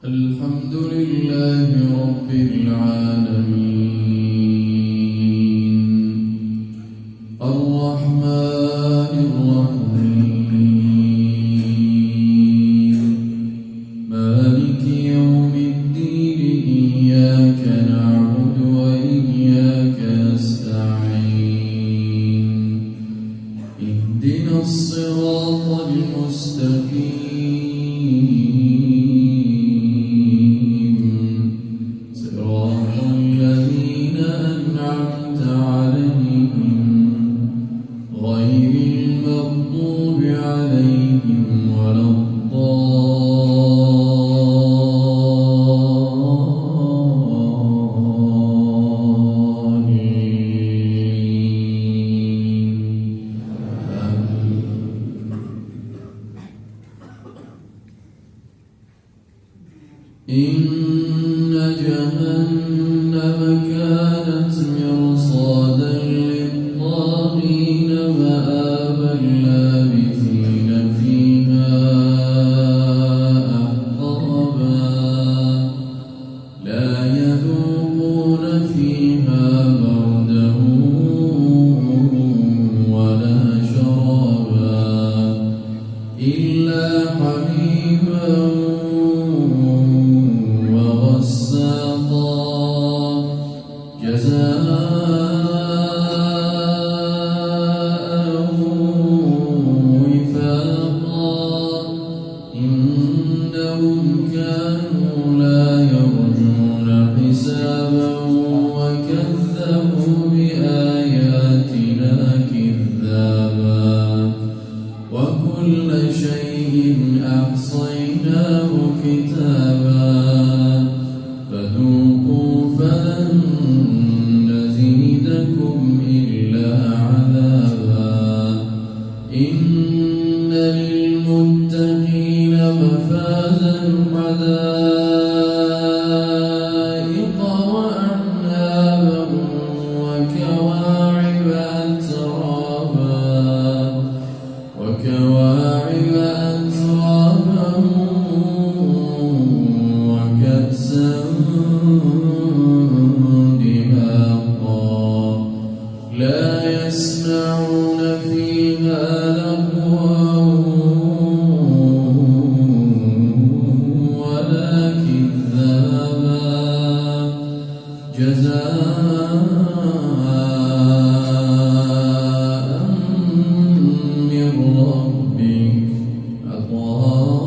الحمد لله رب العالمين الرحمن الرحيم مالك يوم الدين إياك نعبد وإياك نستعين اهدنا الصراط المستقيم إن جهنم كانت مرصادا للطاغين مآبا لابثين فيها أحقابا لا يذوقون فيها بردا ولا شرابا إلا حميما جزاء وفاقا إنهم كانوا لا يرجون حسابا وكذبوا بآياتنا كذابا وكل شيء أحصيناه كتابا فذوقوا فلن نزيدكم إلا عذابا إن للمتقين مفازا حدائق وأعنابا وكواعب أترابا وكأسا لا يسمعون فيها لغوا ولا كذابا جزاء من ربك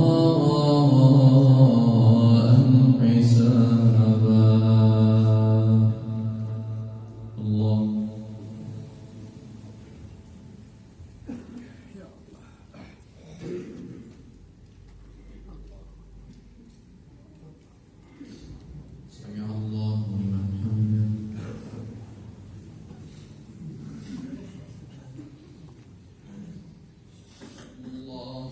عطاء حسابا. الله سمع الله لمن حمده. الله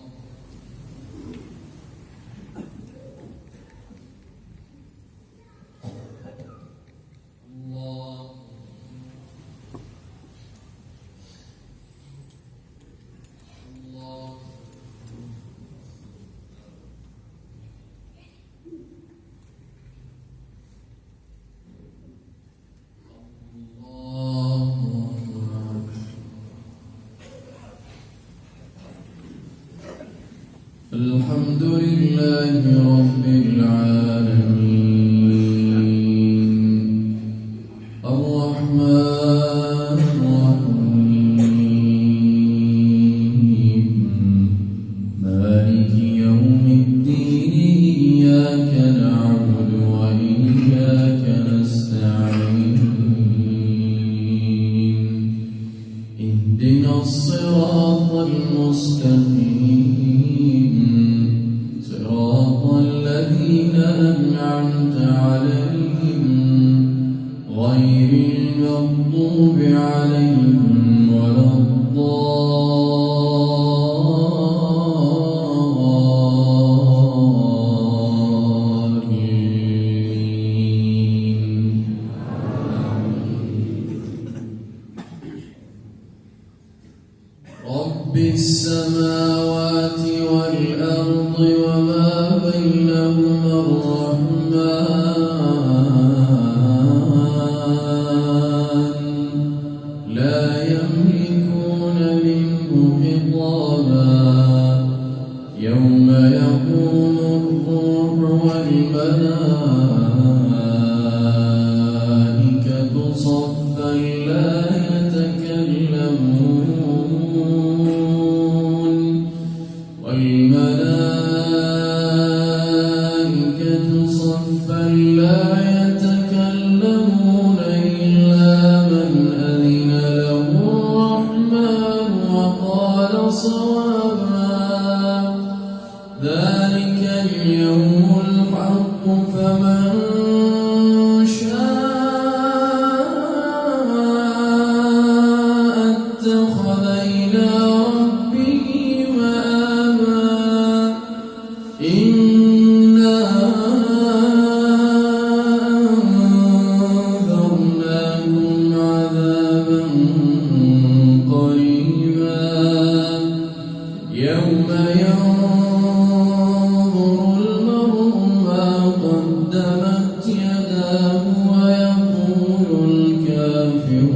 الله الله الحمد لله رب العالمين الرحمن الرحيم مالك يوم الدين إياك نعبد وإياك نستعين اهدنا الصراط المستقيم صراط الذين أنعمت عليهم غير المغضوب عليهم ولا الضالين. رب السماوات والأرض وما بينهما والملائكة صفا لا يتكلمون والملائكة صفا لا يتكلمون إلا من أذن له الرحمن وقال صوابا ذلك اليوم الحق فمن شاء اتخذ إلى ربه مآبا إنا أنذرناكم عذابا قريبا يوم ينظر المرء ما قدمت يداه ويقول الكافر